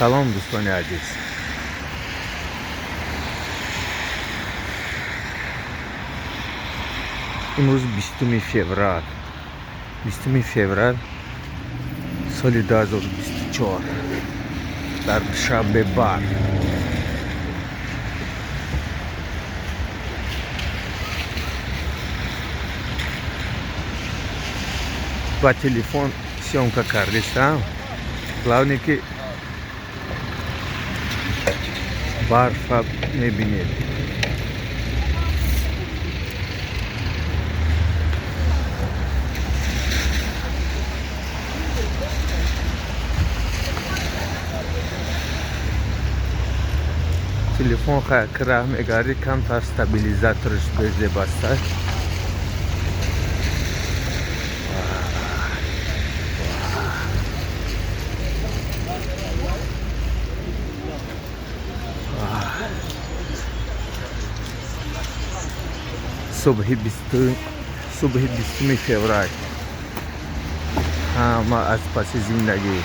سلام دوستان عزیز. امروز 20 فوریه سال 2024 در شب بر با تلفن سیامکا کردستم. главное که برف میبینید. تلفن که راه میگردی کم تا استابیلیزاتورش بزده بسته. صبح 20 فوریه ما از پس زندگی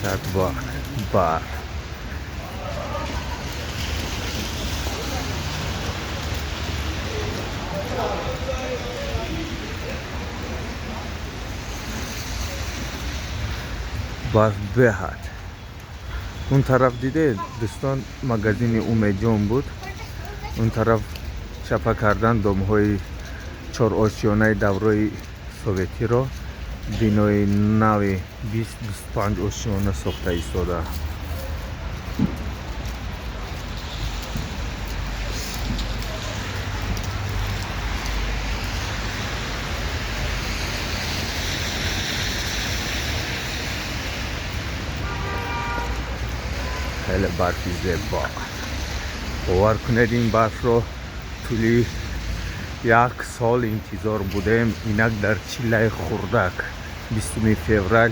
شد بار بهت. اون طرف دیده دوستان مغازین اومجون بود. اون طرف چپا کردن دامهای 4 آشیانه دوره سوویتی رو بینای نوی 20-25 آشیانه ساخته ایستاده. خیلی برفی زیبا. باور کنید این برف رو طولی 1 سال انتظار بودیم. اینک در چیله خردک 20 فوریه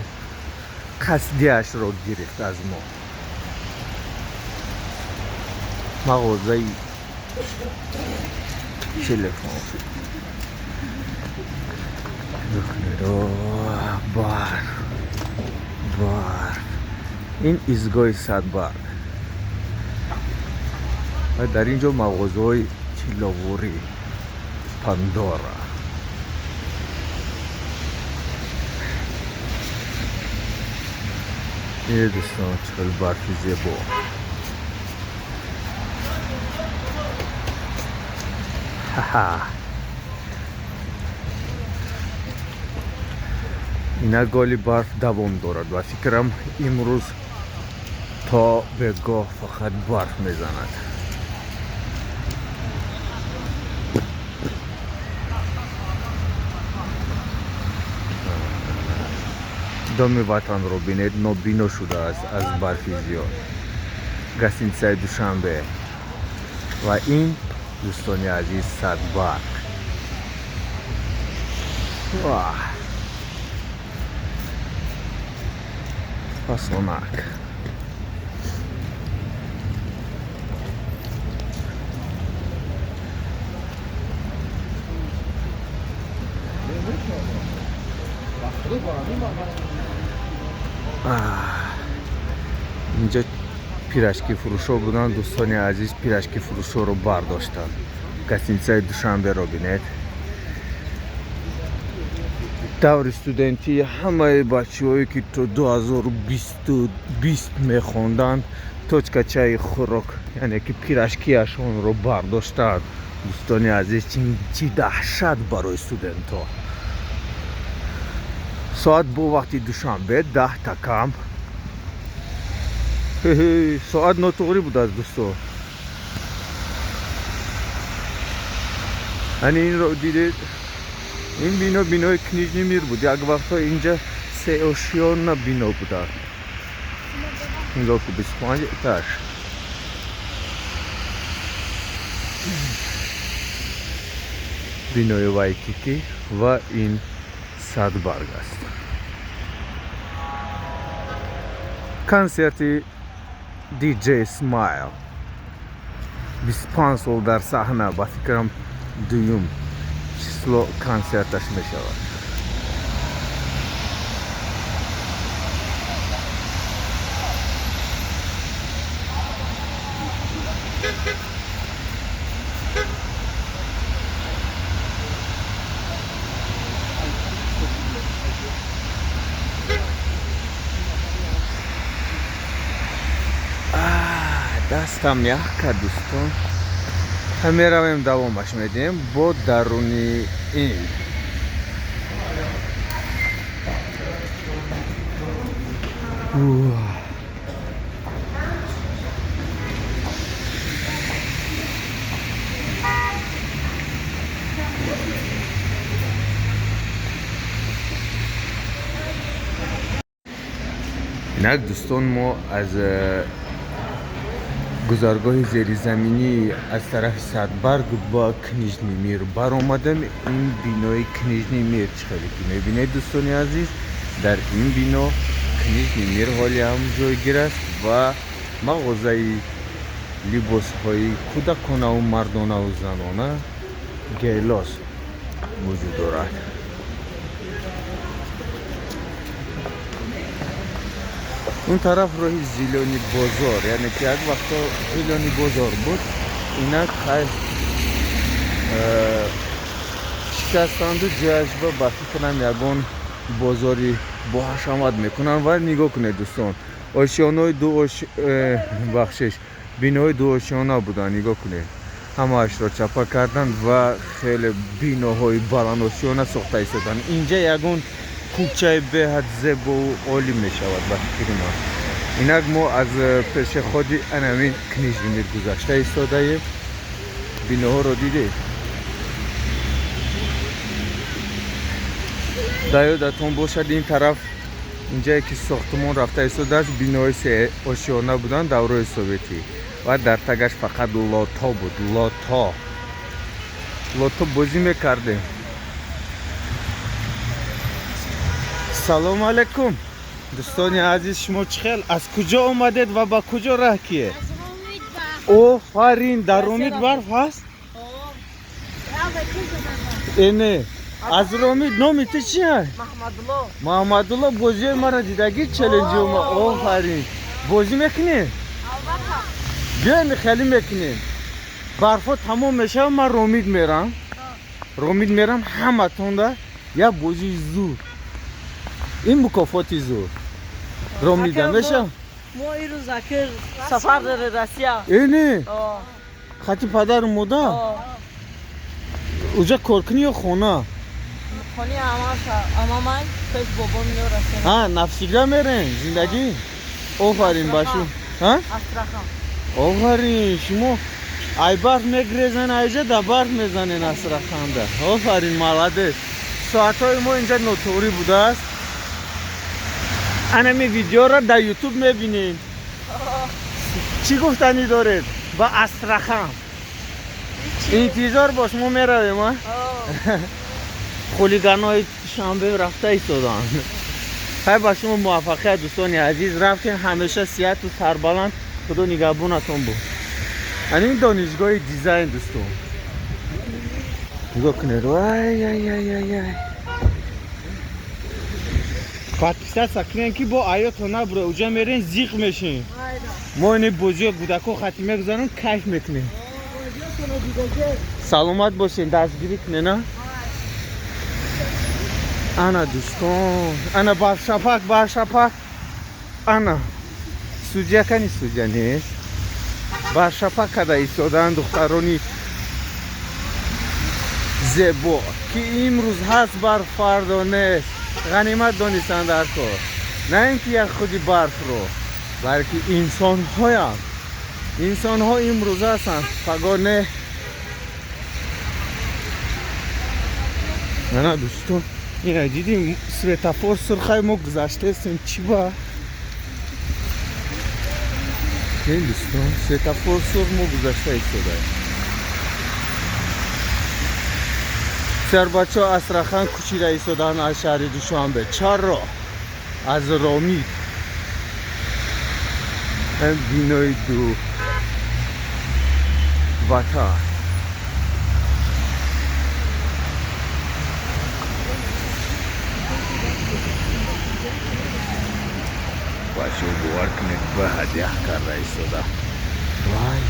قصدیش رو گرفت از ما. مغازه تلفن برف. این ایستگاه صدبرگ و در اینجا مغازه های چیلاوری پاندورا. این دوستان چقدر برفی زیبا. اینا گالی برف دوام دارد و فکرم امروز تا به گاه فقط برف میزند. دام وطن رو بینید نابینا شده است از برفی زیاد. گستینسای دوشنبه و این دوستان عزیز صدبرگ. پاسونک اینجا پیراشکی فروشا بودن. دوستان عزیز پیراشکی فروشا رو برداشتن. گستینسای دوشنبه رو بینید. دور استودنتی همه بچه هایی که تو 2020 میخوندن توچکچه خوراک یعنی که پیراشکی اشون رو برداشتن. دوستان عزیز چی دهشت برای استودنت ها. ساعت با وقتی دوشنبه 10 تا کم. ساعت ناتوری بود از دوستان. این رو دیدید. این بینای کنیجنی میر بود. یک وقتا اینجا 3 آشیانه بینا بودن. این لاکو 25 اتاش. بینای وایکیکی و این صدبرگ است. کنسرت DJ Smile 25 سال در صحنه با فکرم دوم چیزلو کنسرتش می شود. دستم یخ کرد دوستان. همه رویم دوامش میدیم با درونی این. اینک دوستان ما از گذارگاه زیرزمینی از طرف صدبرگ با کنیژنی میر بر آمدم. این بینای کنیژنی میر چقدر که میبینید دوستان عزیز، در این بینا کنیژنی میر حالی هم جایگیر است و مغازه لباس های کودکانه و مردانه و زنانه گیلاس موجود دارد. اون طرف راهی زیلانی بازار، یعنی که یک وقتا زیلانی بازار بود، اینا شکستند و جشبه بخی کنن یکان بازاری با حشمت میکنن. و نگاه کنید دوستان، آشیانه دو بخشش بینای دو آشیانه بودن. نگاه کنید همه اش را چپا کردن و خیلی بیناهای بلند آشیانه ساخته ایستادن. اینجا یکان کوچه به حد زیبا و عالی می شود به فکر ما. اینک ما از پیش خودی انامین کنیژنی میر گذشته ایستاده ایم. بیناها را دیدید. یادتون باشد این طرف اینجایی که ساختمان رفته ایستاده است بیناهای سه آشیانه بودن دوره سوویتی و در تگش فقط لاتا بود. لاتا بازی میکردیم. سلام علیکم دوستان عزیز، شما چخیل؟ از کجا آمدید و با کجا راه کیه؟ از امید برف. آفرین، در امید برف هست؟ اینه از امید نامی تو چیه؟ محمد الله. بازی مرا دیدگی چلنجی آفرین. بازی میکنی؟ بیاین خیلی میکنیم. برفا تمام میشه من رومید میرم همه تونده یا بازی زور. این مکافاتی زور رومیده میشه. ما این روز اخیر سفر داره روسیه. اینه خطی پدر مادر اوجا کار کنی یا خونه؟ خونه اما من پیش بابا میاد روسیه. ها نفسیگه میرین زندگی. آفرین باشو. ها استراخان. آفرین شما ای برف میگریزن ایجا در برف میزنین استراخان ده. آفرین مالده. ساعتهای ما اینجا نوتوری بوده است. انمی ویدیو را در یوتیوب میبینید. چی گفتنی دارید؟ با استراخان انتظار باش ما میرویم. خولیگان های شنبه رفته ایستادن. خیلی با شما موفقیت دوستان عزیز. رفتین همیشه صحت و سربلند. خدا نگهبانتون بود. این دانشگاه دیزاین دوستان نگاه کنید. وای خاطیسته سکنین که با آیات نبره اوجا میرین زیق میشین. ما این بوجه گودکو خطی میگذارن کیف میکنیم. سلامت باشین دستگیری کنین. نه انا دوستان انا برشپک انا سوجه کنی سوجه نیست. برشپک کده ایستادن دخترانی زیبا که امروز هست بر فردا نیست. غنیمت دانستن در کار، نه اینکه یک خودی برف رو، بلکه انسان ها امروز هستن پگانه. نه دوستان این دیدیم سویتافور سرخای ما گذاشته هستیم چی با؟ این دوستان سویتافور سرخ ما گذاشته ایستاده. سر بچه ها استراخان کوچی را ایستادن از شهر دوشنبه. چرا؟ از رامید این بینای دو وطن. بچه ها باور کنید به هدیه کرده ایستاده. وای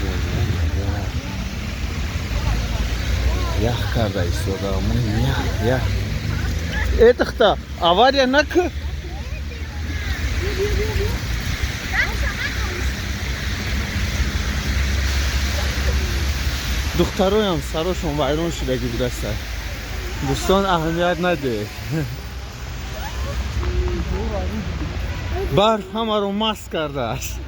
یخ کرده ایستاده امون یخ ای تخته авария نکن دخترای هم سراشون ویران شده که برسه دوستان اهمیت نده برف همه رو مست کرده است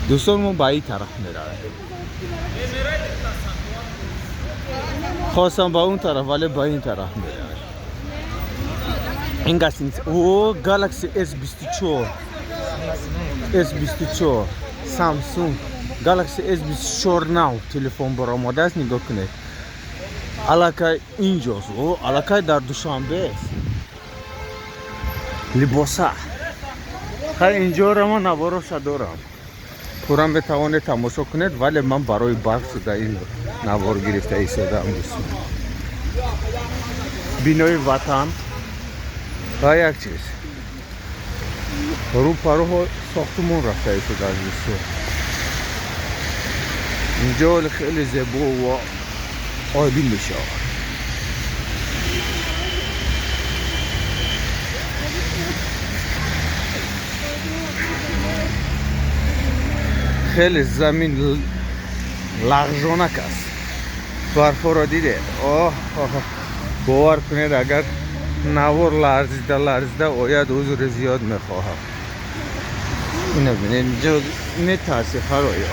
دوستان ما به این طرف میره خواستم به اون طرف ولی به این طرف میره این گسینگ او گالاکسی S24 S24 سامسونگ گالاکسی S24 نو تلفن برآمده است نگاه کنید علاقه اینجاست او علاقه در دوشنبه است لباسه خیلی اینجا را من نوارش دارم پورم بتوانید تماشا کنید ولی من برای برق شده این نوار گرفته ایستادم دوستان بینای وطن و یک چیز رو پرو ساختمون رفته ایستاده از دوستان اینجا خیلی زیبا و عالی میشه خیلی زمین لغزانک است برفا را دیده باور کنید اگر نوار لرزیده آید حضور زیاد میخواهم اینو بینید اینجا میترسی خرایی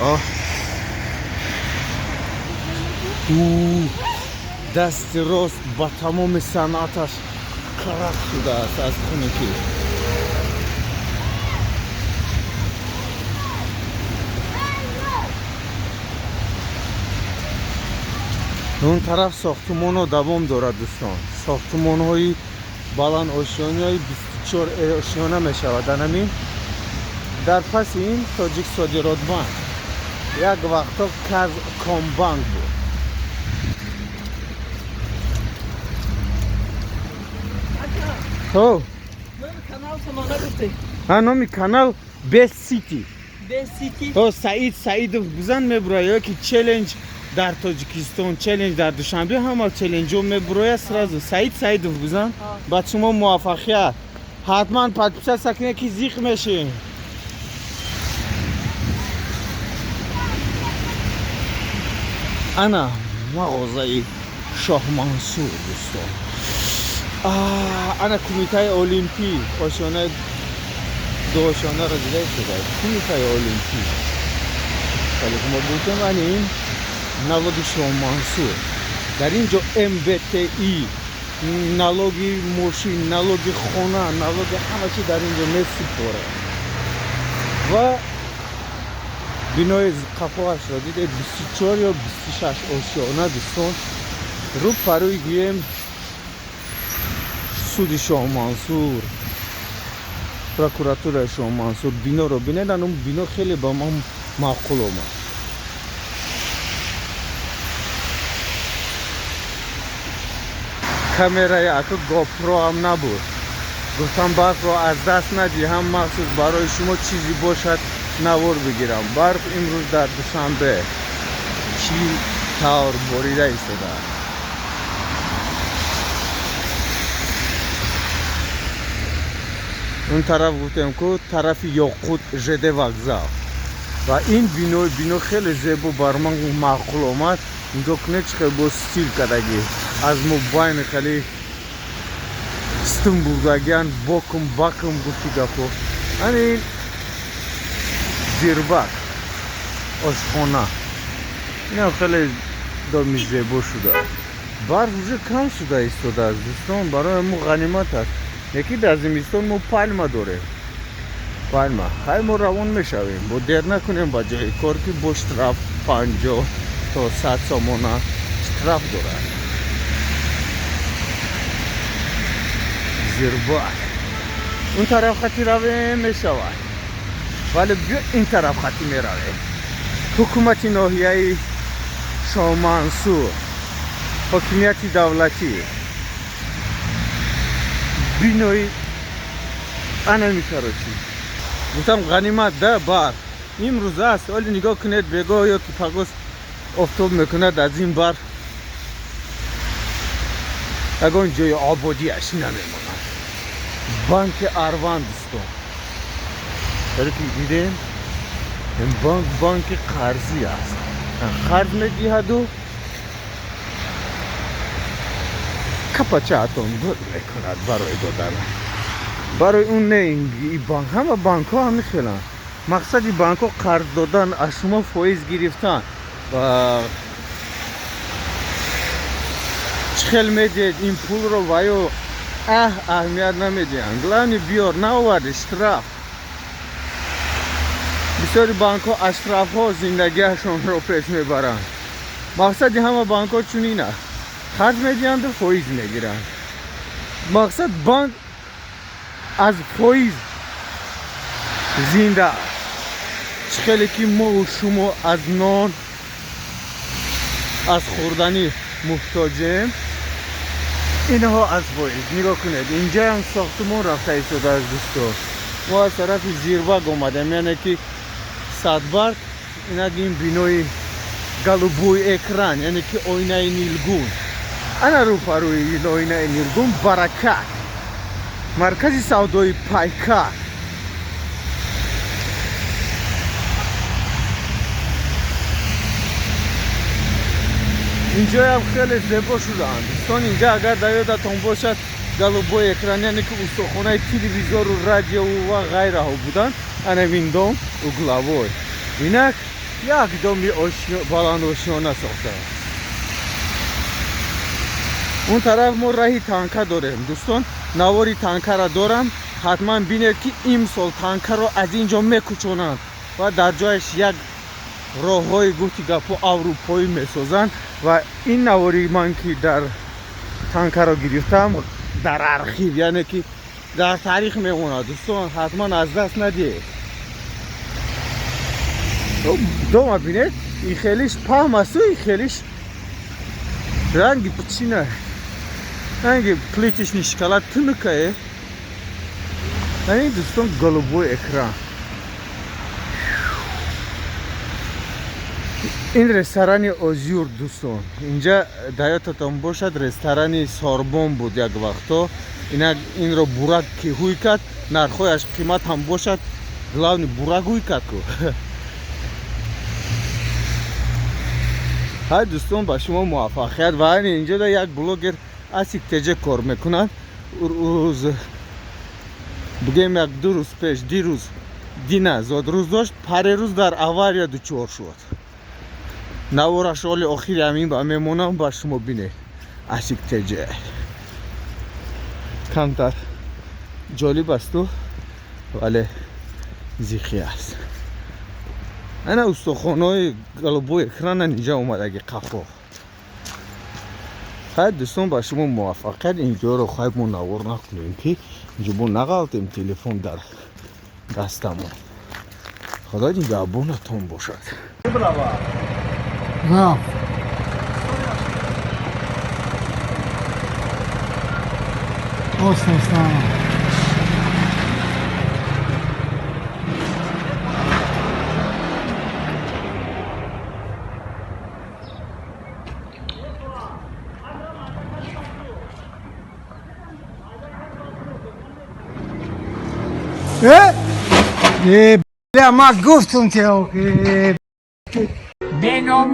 دست راست با تمام صنعتش خراب شده است از خونگی اون طرف ساختمان ها دوام دارد دوستان ساختمان های بلند آشیانی های 24 آشیانه می شود در پس این تاجیک صادرات بانک یک وقتا کامبانک بود او نامی کانال بیست سیتی او سعید بزن میبرای که چلنج در تاجیکستان چلنج در دوشنبه همه چلنج ها میبرای سرازو سعید بزن با شما موفقیت حتما پادپیسه سکنه که زیخ میشه انا مغازه شاه منصور دوستان انا کمیته المپی آشیانه دو آشیانه را دیده شده کمیته المپی ولی که ما بودم این نالوگ شاه منصور در اینجا MBTI نالوگی ماشین نالوگی خونه نالوگی همه چی در اینجا میسپره و بینای قفاش را دیده 24 یا 26 آشیانه دوستان رو پروی گویم سود شاه منصور پروکوراتور شاه منصور بینا رو بینیدن اون بینا خیلی با ما معقول آمد کامرای اکو گوپرو هم نبود گفتم برف رو از دست ندی هم مخصوص برای شما چیزی باشد نوار بگیرم برف امروز در دوشنبه چی طور بریده ایستاده اون طرف گفتم که طرف یاقوت ژده وокزال و این بینو خیلی زیبا بر من معقول آمد نگاه کنید چقدر با ستیل کردگی از موبایل خیلی ستم بودگیان باکم گفتی گفت این زیربک آشخانه این هم خیلی دارمی زیبا شده برف روزه کم شده ایستاده از دوستان برای مو غنیمت است یکی در زمستان ما پالما داره پالما خیلی ما روان میشویم با دیر نکنیم با جای کار که با اشتراف 50 تا 100 سامانه اشتراف داره زیربک اون طرف خطی رویم میشود ولی بیا این طرف خطی میرویم حکومت ناحیه شاه منصور حکومت دولتی بینوی анами короче гуфтам ғанимат да бар имрӯз аст оли нигоҳ кунед бегоҳ ё ки пагос офтоб мекунад аз ин бар ягон ҷои ободиаш намемонад банки арван дӯстон даре ки дидем ин банк банки қарзӣ аст қарз медиҳаду капачаатон мекунад барои додан барои он не и банк ҳама банкҳо ҳамихеланд мақсади банкҳо қарз додан аз шумо фоиз гирифтан ва чӣ хел медиҳед ин пулро ва ё аҳамият намедиҳанд главни биёр наоварди штраф бисёри банкҳо аз штрафҳо зиндагиашонро пеш мебаранд мақсади ҳама банкҳо чунин аст қарз медиҳанду фоиз мегиранд мақсад банк аз фоиз зинда аст чӣ хеле ки мову шумо аз нон аз хӯрданӣ муҳтоҷем инҳо аз фоиз нигоҳ кунед инҷаам сохтмон рафта истодааст дӯстон мо аз тарафи зирвак омадем яъне ки садбарг инак ин бинои голубой экран яъне ки оинаи нилгун ана рӯпарӯи ин оинаи нилгун баракат маркази савдои пайкар инҷоям хеле зебо шудаанд дӯстон инҷа агар дар ёдатон бошад голубой экран яъне ки устохонаи телевизору радиову ва ғайраҳо буданд анавин дом углавой инак як доми баландошиёна сохтааст он тараф мо раҳи танка дорем дӯстон навори танкара дорам ҳатман бинед ки имсол танкаро аз ин ҷо мекучонанд ва дар ҷояш як роҳҳои гуфти гапҳо аврупоӣ месозанд ва ин навори ман ки дар танкаро гирифтам дар архив яъне ки дар таърих мемонад дӯстон ҳатман аз даст надиҳед дома бинед ин хелиш паҳм асту ин хелиш ранги пучина ранги плитишни шоколад тунукае ин дӯстон голубой экран ин ресторани озюр дӯстон инҷа дар ёдатон бошад ресторани сорбон буд як вақто инак инро бурак ки ҳуй кард нархҳояш қимат ҳам бошад главни бурак ҳуй кард ку ҳай дӯстон ба шумо муваффақият ва айни инҷо да як блогер асик теҷа кор мекунад рӯз бигем як ду рӯз пеш дирӯз дина зодрӯз дошт парерӯз дар авария дучор шуд навораш оли охири ҳамин ба мемонам ба шумо бинед асик теҷа камтар ҷолиб асту вале зихӣ аст ана устохонои голубой экрана инҷа омадаги қафо ҳай дӯстон ба шумо муваффақият инҷоро хайб мо навор накунем ки инҷо мо нағалтем телефон дар дастамон худо нигаҳбонатон бошад бля, ма гуфтум тебе,